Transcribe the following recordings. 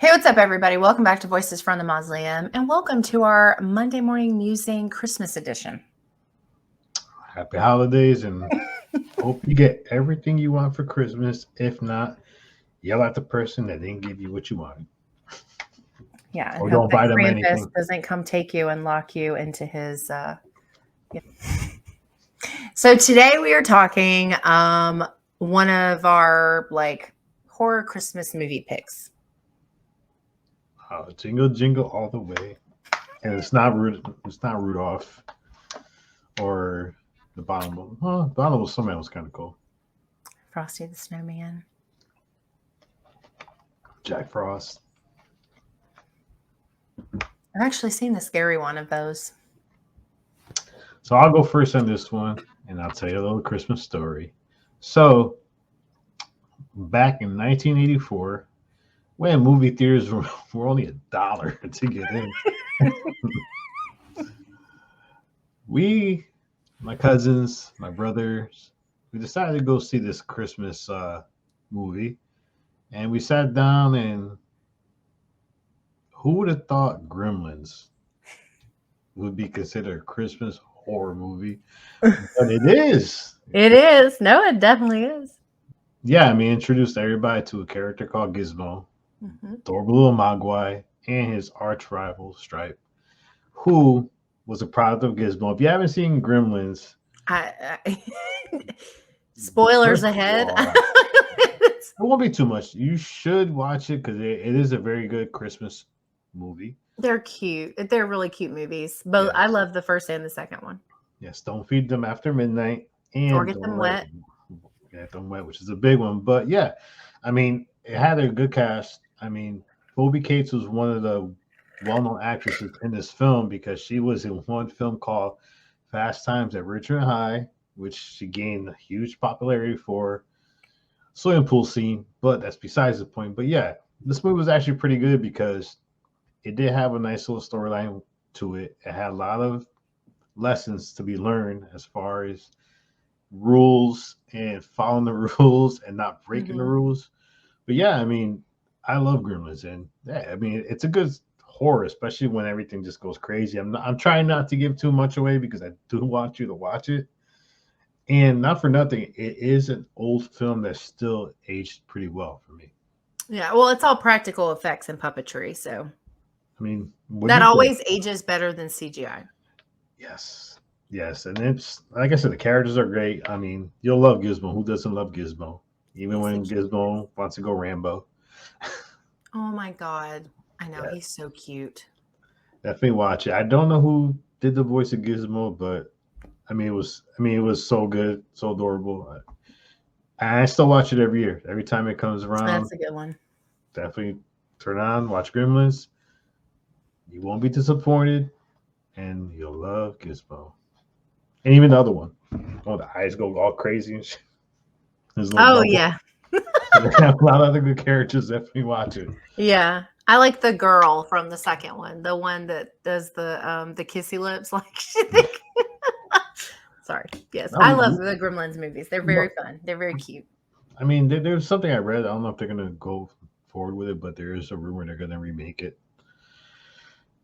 Hey, what's up, everybody? Welcome back to Voices from the Mausoleum, and welcome to our Monday Morning Musing Christmas edition. Happy holidays and hope you get everything you want for Christmas. If not, yell at the person that didn't give you what you wanted. Yeah, and Or hope don't that buy them Krampus anything. doesn't come take you and lock you into his. Yeah. So today we are talking one of our horror Christmas movie picks. Jingle jingle all the way. And it's not Rudolph or the bottom. Bottom was something else kind of cool. Frosty the Snowman. Jack Frost. I've actually seen the scary one of those. So I'll go first on this one and I'll tell you a little Christmas story. So back in 1984, when movie theaters were only $1 to get in, we, my cousins, my brothers, we decided to go see this Christmas movie. And we sat down, and who would have thought Gremlins would be considered a Christmas horror movie? But it is. It is. No, it definitely is. Yeah, I mean, introduced everybody to a character called Gizmo, Mm-hmm. adorable little Mogwai, and his arch rival, Stripe, who was a product of Gizmo. If you haven't seen Gremlins, I Spoilers first of ahead. all, it won't be too much. You should watch it because it is a very good Christmas movie. They're cute. They're really cute movies. Both I Yes, love the first and the second one. yes. Don't feed them after midnight, Or and get don't them let wet. get them wet, which is a big one. But yeah, I mean, it had a good cast. I mean, Phoebe Cates was one of the well-known actresses in this film because she was in one film called Fast Times at Ridgemont High, which she gained a huge popularity for. Swimming pool scene, but that's besides the point. But yeah, this movie was actually pretty good because it did have a nice little storyline to it. It had a lot of lessons to be learned as far as rules and following the rules and not breaking the Hmm. rules. But yeah, I mean, I love Gremlins, and yeah, I mean, it's a good horror, especially when everything just goes crazy. I'm trying not to give too much away because I do want you to watch it. And not for nothing, it is an old film that still aged pretty well for me. Yeah, well, it's all practical effects and puppetry, so I mean, what do that you think? always ages better than CGI. Yes, yes, and it's like I said, the characters are great. I mean, you'll love Gizmo. Who doesn't love Gizmo? Even He's the when cute. Gizmo wants to go Rambo. Oh my god. I know, Yeah, he's so cute. definitely watch it. I don't know who did the voice of Gizmo, but it was so good, so adorable. I still watch it every year. Every time it comes around, That's a good one. definitely turn on, watch Gremlins. You won't be disappointed, and you'll love Gizmo. And even the other one. Oh, the eyes go all crazy and shit. His little Oh bubble. yeah. They have a lot of other good characters. Definitely watch it. Yeah. I like the girl from the second one, the one that does the kissy lips like she think. Sorry. Yes, No, I love the Gremlins movies. They're very no, fun. They're very cute. I mean, there's something I read. I don't know if they're gonna go forward with it, but there is a rumor they're gonna remake it,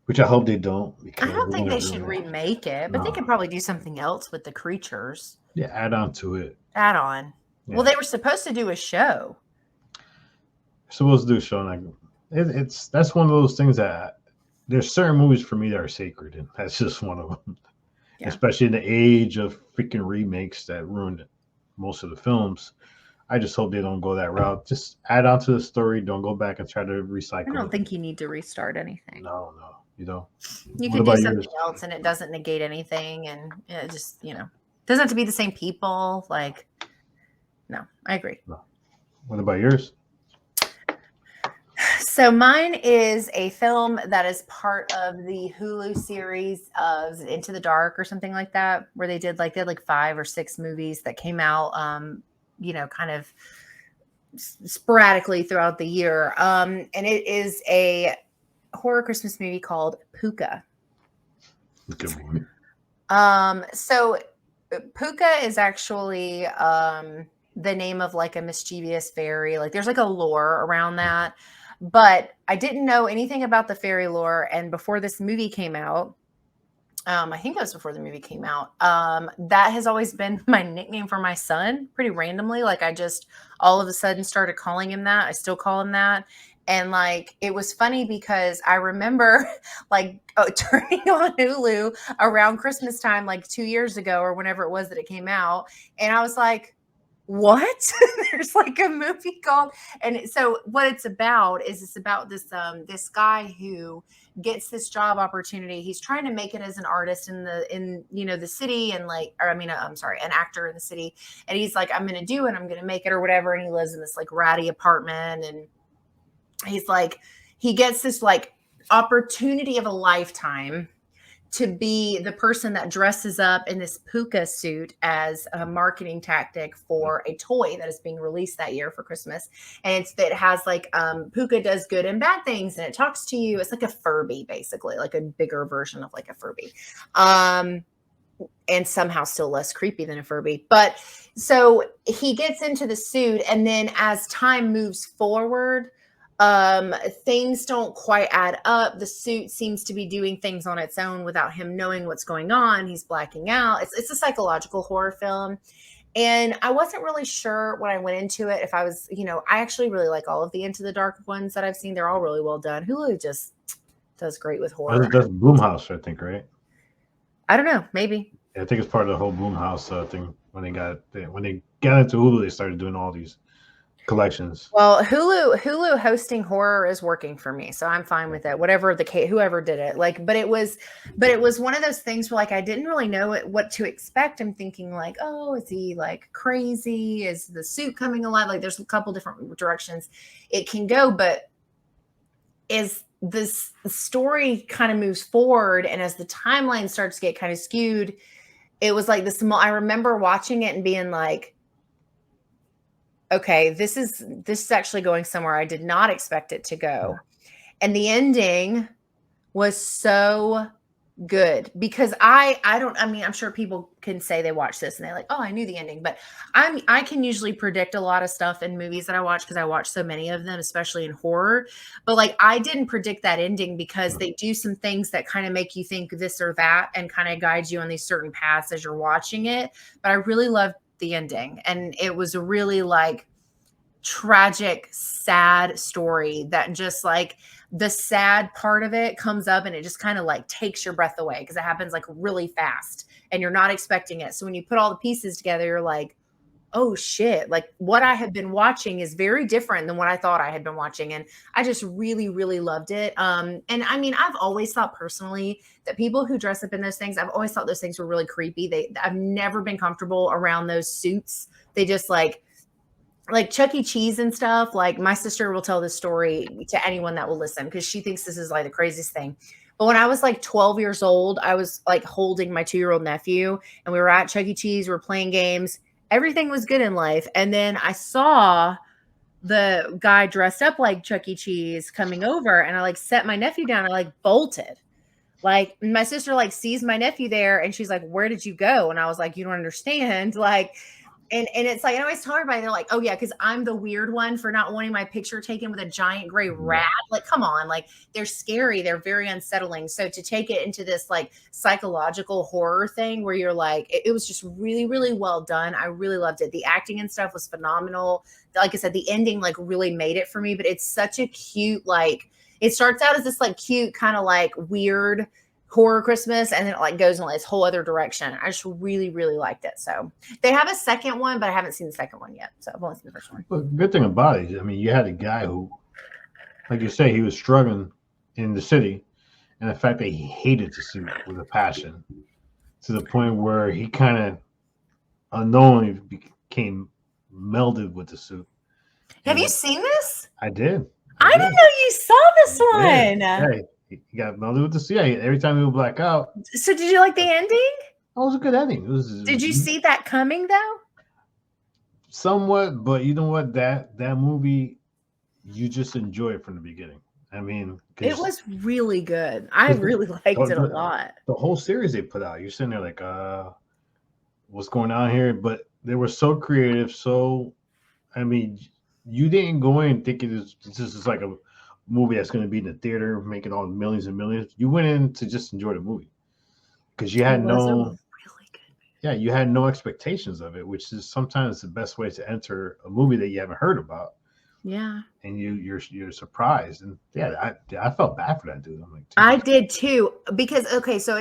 which I hope they don't I because don't they're think gonna they should ruin it. remake it, but they No, could probably do something else with the creatures. yeah, add on to it. Add on. Well, Yeah, they were supposed to do a show. supposed to do Sean. Like, it's that's one of those things that there's certain movies for me that are sacred, and that's just one of them. Yeah. Especially in the age of freaking remakes that ruined most of the films. I just hope they don't go that route. Just add on to the story. Don't go back and try to I recycle don't it. think you need to restart anything. No, no, you know. You What could do about something yours? else and it doesn't negate anything and it just, doesn't have to be the same people. Like, no, I agree. No. What about yours? So mine is a film that is part of the Hulu series of Into the Dark or something like that, where they had like 5 or 6 movies that came out, kind of sporadically throughout the year. And it is a horror Christmas movie called Puka. Good movie. So Puka is actually the name of like a mischievous fairy. Like there's like a lore around that. But I didn't know anything about the fairy lore. And before this movie came out, I think it was before the movie came out. That has always been my nickname for my son, pretty randomly. Like I just all of a sudden started calling him that. I still call him that. And like it was funny because I remember like turning on Hulu around Christmas time, like 2 years ago or whenever it was that it came out, and I was like, "What?" There's like a movie called, and so what it's about is it's about this guy who gets this job opportunity. He's trying to make it as an artist in the city, and like, or I mean, I'm sorry, an actor in the city. And he's like, I'm going to do it. I'm going to make it or whatever. And he lives in this like ratty apartment. And he's like, he gets this like opportunity of a lifetime to be the person that dresses up in this puka suit as a marketing tactic for a toy that is being released that year for Christmas. And it has like puka does good and bad things, and it talks to you. It's like a Furby, basically, like a bigger version of like a Furby. And somehow still less creepy than a Furby. But so he gets into the suit, and then as time moves forward, things don't quite add up. The suit seems to be doing things on its own without him knowing what's going on. He's blacking out. It's a psychological horror film. And I wasn't really sure when I went into it if I was, I actually really like all of the Into the Dark ones that I've seen. They're all really well done. Hulu just does great with horror. That's Bloomhouse, I think, right? I don't know, maybe. Yeah, I think it's part of the whole Bloomhouse thing. When they got into Hulu, they started doing all these collections. Well, Hulu hosting horror is working for me, so I'm fine with it. Whatever the case, whoever did it, like, but it was one of those things where like I didn't really know what to expect. I'm thinking like, oh, is he like crazy? Is the suit coming alive? Like, there's a couple different directions it can go, but as this story kind of moves forward and as the timeline starts to get kind of skewed, it was like this. I remember watching it and being like, okay, this is actually going somewhere I did not expect it to go. And the ending was so good because I'm sure people can say they watch this and they're like, oh, I knew the ending, but I can usually predict a lot of stuff in movies that I watch because I watch so many of them, especially in horror. But like I didn't predict that ending because they do some things that kind of make you think this or that and kind of guide you on these certain paths as you're watching it. But I really loved the ending, and it was a really like tragic, sad story that just like the sad part of it comes up and it just kind of like takes your breath away because it happens like really fast and you're not expecting it. So when you put all the pieces together, you're like, oh shit, like what I have been watching is very different than what I thought I had been watching. And I just really, really loved it. And I mean, I've always thought personally that people who dress up in those things, I've always thought those things were really creepy. I've never been comfortable around those suits. They just like Chuck E. Cheese and stuff. Like my sister will tell this story to anyone that will listen because she thinks this is like the craziest thing. But when I was like 12 years old, I was like holding my 2-year-old nephew and we were at Chuck E. Cheese. We were playing games. Everything was good in life. And then I saw the guy dressed up like Chuck E. Cheese coming over, and I like set my nephew down. I like bolted. Like my sister like sees my nephew there and she's like, where did you go? And I was like, you don't understand. Like, and it's like, I always tell everybody, they're like, oh yeah, because I'm the weird one for not wanting my picture taken with a giant gray rat. Like, come on, like they're scary, they're very unsettling. So to take it into this like psychological horror thing where you're like, it was just really, really well done. I really loved it. The acting and stuff was phenomenal. Like I said, the ending like really made it for me, but it's such a cute, like it starts out as this like cute, kind of like weird horror Christmas, and then it like goes in like this whole other direction. I just really, really liked it. So they have a second one, but I haven't seen the second one yet. So I've only seen the first one. But good thing about it, I mean, you had a guy who, like you say, he was struggling in the city, and the fact that he hated the suit with a passion to the point where he kind of unknowingly became melded with the suit. Have you seen this? I did. I didn't know you saw this one. Yeah, he got melded with the suit. Yeah, every time he would black out. So did you like the ending? That was a good ending. Did you see that coming though? Somewhat, but you know what? That movie, you just enjoy it from the beginning. I mean, it was really good. I really liked it a lot. The whole series they put out, you're sitting there like, what's going on here? But they were so creative. So, I mean, you didn't go in thinking this is like a movie that's going to be in the theater, making all millions and millions. You went in to just enjoy the movie because you It had was a no, really good movie. yeah, you had no expectations of it, which is sometimes the best way to enter a movie that you haven't heard about, Yeah. and you're surprised. And I felt bad for that dude. I'm like, I Jesus. did too because okay, so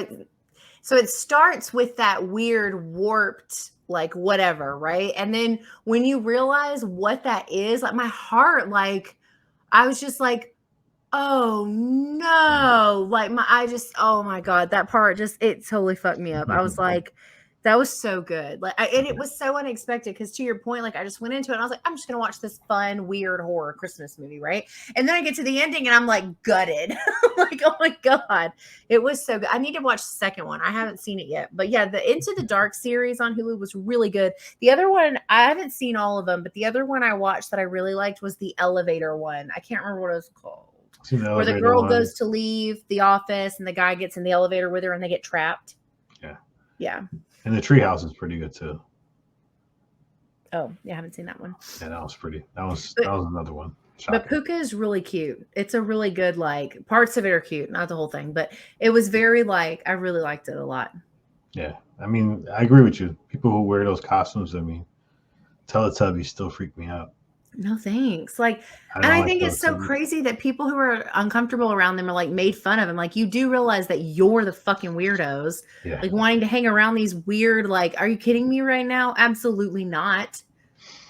it starts with that weird warped like whatever, right? And then when you realize what that is, like my heart like I was just like, oh no. Like oh my God, that part just, it totally fucked me up. I was like, that was so good. And it was so unexpected because to your point, like I just went into it and I was like, I'm just going to watch this fun, weird horror Christmas movie. Right. And then I get to the ending and I'm like gutted. Like, oh my God, it was so good. I need to watch the second one. I haven't seen it yet, but yeah, the Into the Dark series on Hulu was really good. The other one, I haven't seen all of them, but the other one I watched that I really liked was the elevator one. I can't remember what it was called, Seen the where the elevator girl one. goes to leave the office and the guy gets in the elevator with her and they get trapped. Yeah. Yeah. And the treehouse is pretty good too. Oh, yeah, I haven't seen that one. Yeah, that was pretty. That was But, another one. but Shocking. Puka is really cute. It's a really good, like, parts of it are cute, not the whole thing, but it was very, like, I really liked it a lot. Yeah, I mean, I agree with you. People who wear those costumes, I mean, Teletubbies still freak me out. No thanks. Like, I and don't I like think it's so Teletubbies. crazy that people who are uncomfortable around them are like made fun of. And like, you do realize that you're the fucking weirdos, Yeah, like wanting to hang around these weird, like, are you kidding me right now? Absolutely not.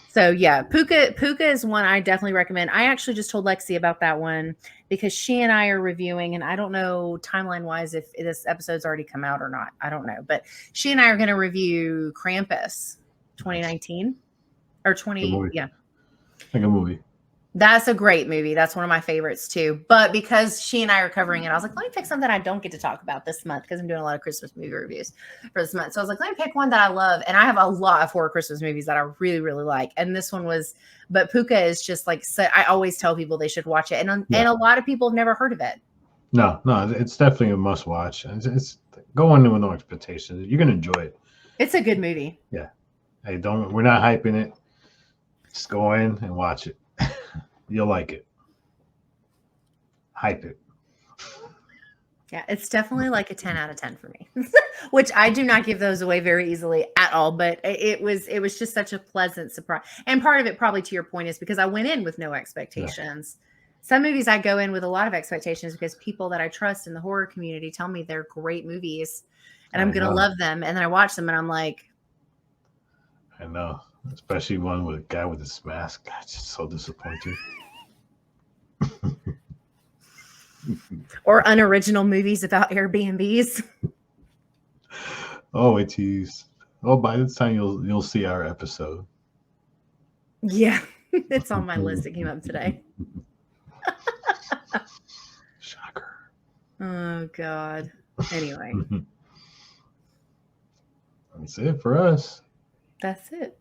So yeah, Puka is one I definitely recommend. I actually just told Lexi about that one because she and I are reviewing, and I don't know timeline wise if this episode's already come out or not. I don't know, but she and I are going to review Krampus nice. 2019 or Good 20. movie. Yeah, Like a movie. that's a great movie. That's one of my favorites too. But because she and I are covering it, I was like, let me pick something I don't get to talk about this month because I'm doing a lot of Christmas movie reviews for this month. So I was like, let me pick one that I love. And I have a lot of horror Christmas movies that I really, really like. And this one was, but Puka is just like, so I always tell people they should watch it. And Yeah. a lot of people have never heard of it. No, it's definitely a must watch. It's go in with no expectations. You're gonna enjoy it. It's a good movie. Yeah. Hey, we're not hyping it. Just go in and watch it. You'll like it. Hype it. Yeah, it's definitely like a 10 out of 10 for me, which I do not give those away very easily at all. But it was just such a pleasant surprise. And part of it probably to your point is because I went in with no expectations. Yeah. Some movies I go in with a lot of expectations because people that I trust in the horror community tell me they're great movies and I'm going to love them. And then I watch them and I'm like, I know, especially one with a guy with his mask. God, it's just so disappointing. Or unoriginal movies about Airbnbs. Oh, it is. Oh, by this time you'll see our episode. Yeah, it's on my list. It came up today. Shocker. Oh God. Anyway. That's it for us. That's it.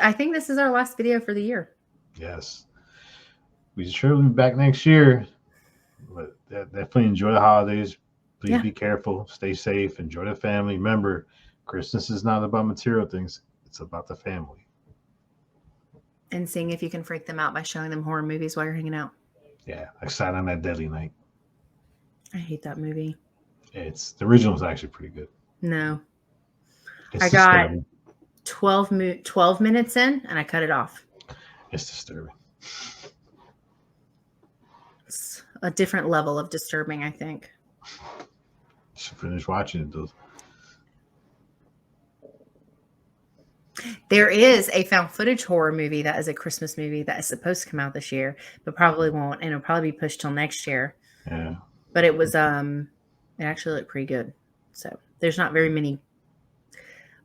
I think this is our last video for the year. Yes. We should be back next year. But definitely enjoy the holidays. Please be careful. Stay safe. Enjoy the family. Remember, Christmas is not about material things. It's about the family. And seeing if you can freak them out by showing them horror movies while you're hanging out. Yeah, like Silent on That Deadly Night. I hate that movie. The original is actually pretty good. No. It's I got 12 minutes in and I cut it off. It's disturbing. It's a different level of disturbing, I think. You should finish watching it, though. There is a found footage horror movie that is a Christmas movie that is supposed to come out this year, but probably won't, and it'll probably be pushed till next year. Yeah. But it was it actually looked pretty good. So there's not very many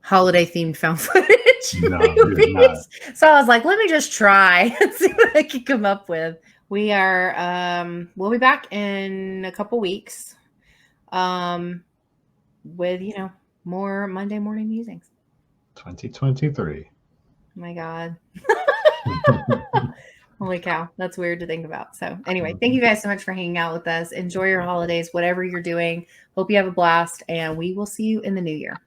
holiday themed found footage movies. So I was like, let me just try and see what I can come up with. We are we'll be back in a couple weeks with more Monday morning musings. 2023. Oh my God. Holy cow. That's weird to think about. So anyway, thank you guys so much for hanging out with us. Enjoy your holidays, whatever you're doing. Hope you have a blast, and we will see you in the new year.